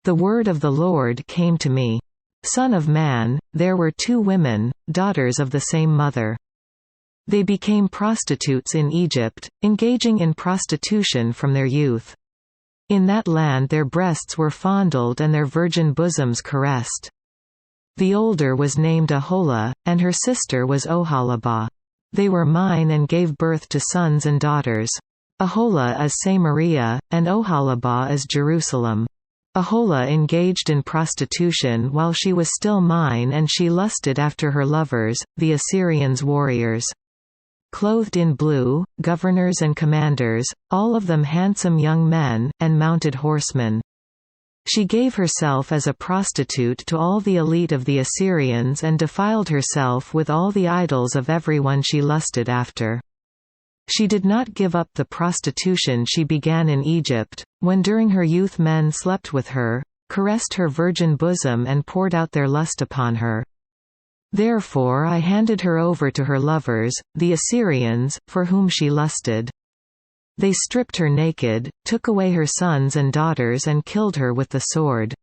The word of the Lord came to me. Son of man, there were 2 women, daughters of the same mother. They became prostitutes in Egypt, engaging in prostitution from their youth. In that land their breasts were fondled and their virgin bosoms caressed. The older was named Aholah, and her sister was Oholibah. They were mine and gave birth to sons and daughters. Aholah is Samaria, and Oholibah is Jerusalem. Aholah engaged in prostitution while she was still mine, and she lusted after her lovers, the Assyrians' warriors. Clothed in blue, governors and commanders, all of them handsome young men, and mounted horsemen. She gave herself as a prostitute to all the elite of the Assyrians and defiled herself with all the idols of everyone she lusted after. She did not give up the prostitution she began in Egypt, when during her youth men slept with her, caressed her virgin bosom and poured out their lust upon her. Therefore I handed her over to her lovers, the Assyrians, for whom she lusted. They stripped her naked, took away her sons and daughters and killed her with the sword.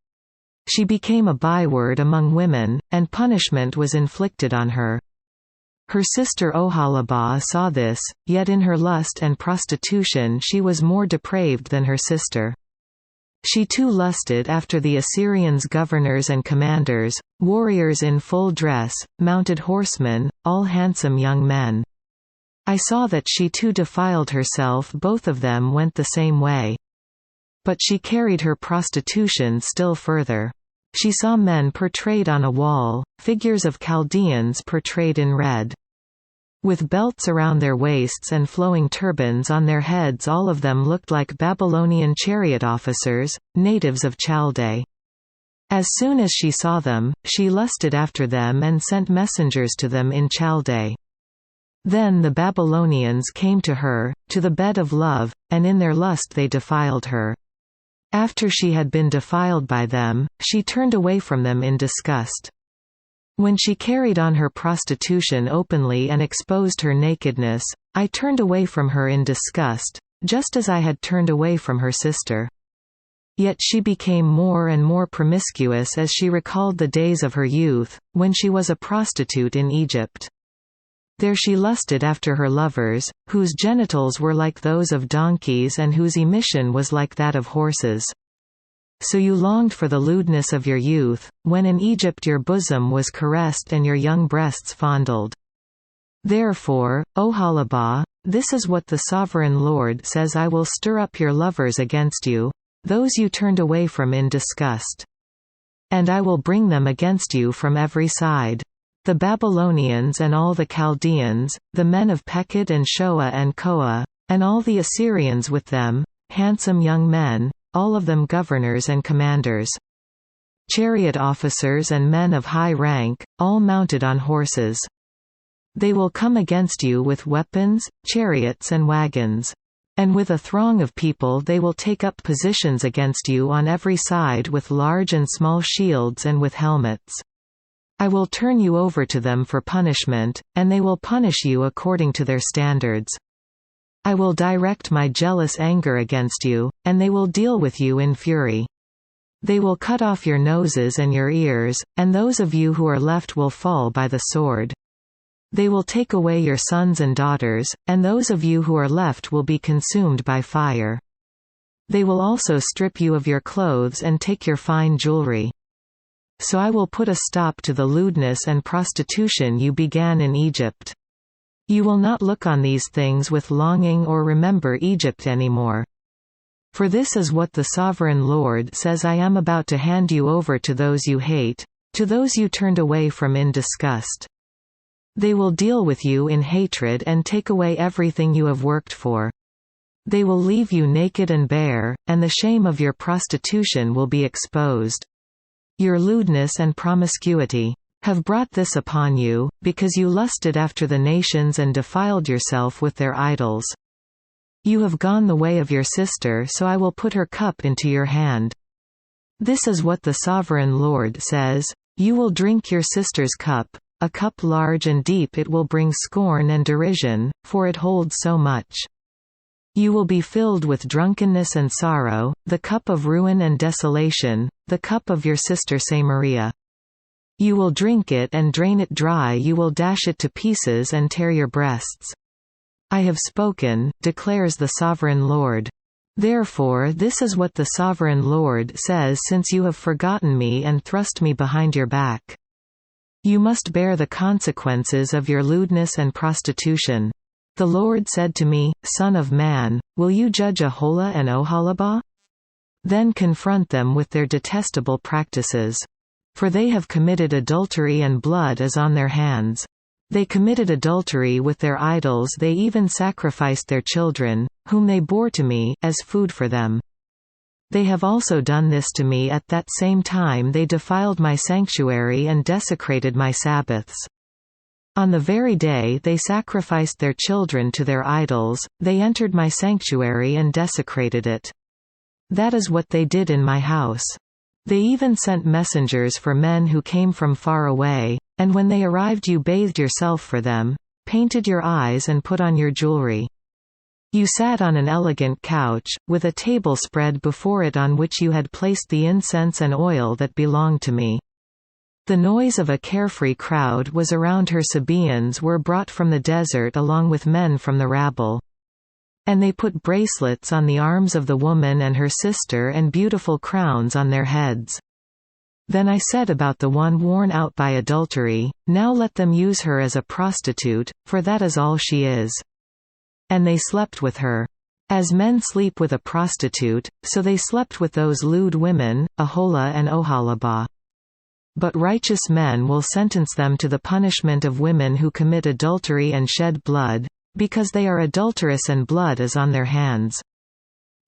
She became a byword among women, and punishment was inflicted on her. Her sister Oholibah saw this, yet in her lust and prostitution she was more depraved than her sister. She too lusted after the Assyrians' governors and commanders, warriors in full dress, mounted horsemen, all handsome young men. I saw that she too defiled herself, both of them went the same way. But she carried her prostitution still further. She saw men portrayed on a wall, figures of Chaldeans portrayed in red. With belts around their waists and flowing turbans on their heads, all of them looked like Babylonian chariot officers, natives of Chaldea. As soon as she saw them, she lusted after them and sent messengers to them in Chaldea. Then the Babylonians came to her, to the bed of love, and in their lust they defiled her. After she had been defiled by them, she turned away from them in disgust. When she carried on her prostitution openly and exposed her nakedness, I turned away from her in disgust, just as I had turned away from her sister. Yet she became more and more promiscuous as she recalled the days of her youth, when she was a prostitute in Egypt. There she lusted after her lovers, whose genitals were like those of donkeys and whose emission was like that of horses. So you longed for the lewdness of your youth, when in Egypt your bosom was caressed and your young breasts fondled. Therefore, Oholibah, this is what the Sovereign Lord says: I will stir up your lovers against you, those you turned away from in disgust. And I will bring them against you from every side. The Babylonians and all the Chaldeans, the men of Pekod and Shoa and Koa, and all the Assyrians with them, handsome young men, all of them governors and commanders. Chariot officers and men of high rank, all mounted on horses. They will come against you with weapons, chariots and wagons. And with a throng of people they will take up positions against you on every side with large and small shields and with helmets. I will turn you over to them for punishment, and they will punish you according to their standards. I will direct my jealous anger against you, and they will deal with you in fury. They will cut off your noses and your ears, and those of you who are left will fall by the sword. They will take away your sons and daughters, and those of you who are left will be consumed by fire. They will also strip you of your clothes and take your fine jewelry. So I will put a stop to the lewdness and prostitution you began in Egypt. You will not look on these things with longing or remember Egypt anymore. For this is what the Sovereign Lord says: I am about to hand you over to those you hate, to those you turned away from in disgust. They will deal with you in hatred and take away everything you have worked for. They will leave you naked and bare, and the shame of your prostitution will be exposed. Your lewdness and promiscuity have brought this upon you, because you lusted after the nations and defiled yourself with their idols. You have gone the way of your sister, so I will put her cup into your hand. This is what the Sovereign Lord says: you will drink your sister's cup, a cup large and deep. It will bring scorn and derision, for it holds so much. You will be filled with drunkenness and sorrow, the cup of ruin and desolation, the cup of your sister Samaria. You will drink it and drain it dry, you will dash it to pieces and tear your breasts. I have spoken, declares the Sovereign Lord. Therefore this is what the Sovereign Lord says: since you have forgotten me and thrust me behind your back, you must bear the consequences of your lewdness and prostitution. The Lord said to me, Son of man, will you judge Aholah and Oholibah? Then confront them with their detestable practices. For they have committed adultery and blood is on their hands. They committed adultery with their idols, they even sacrificed their children, whom they bore to me, as food for them. They have also done this to me at that same time they defiled my sanctuary and desecrated my Sabbaths. On the very day they sacrificed their children to their idols, they entered my sanctuary and desecrated it. That is what they did in my house. They even sent messengers for men who came from far away, and when they arrived you bathed yourself for them, painted your eyes and put on your jewelry. You sat on an elegant couch, with a table spread before it on which you had placed the incense and oil that belonged to me. The noise of a carefree crowd was around her. Sabaeans were brought from the desert along with men from the rabble. And they put bracelets on the arms of the woman and her sister and beautiful crowns on their heads. Then I said about the one worn out by adultery, now let them use her as a prostitute, for that is all she is. And they slept with her. As men sleep with a prostitute, so they slept with those lewd women, Aholah and Oholibah. But righteous men will sentence them to the punishment of women who commit adultery and shed blood, because they are adulterous and blood is on their hands.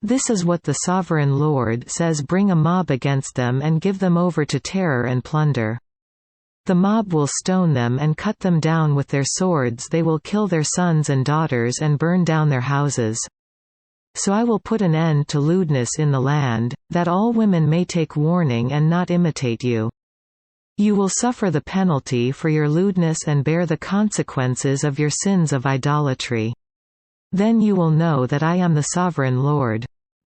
This is what the Sovereign Lord says: bring a mob against them and give them over to terror and plunder. The mob will stone them and cut them down with their swords, they will kill their sons and daughters and burn down their houses. So I will put an end to lewdness in the land, that all women may take warning and not imitate you. You will suffer the penalty for your lewdness and bear the consequences of your sins of idolatry. Then you will know that I am the Sovereign Lord.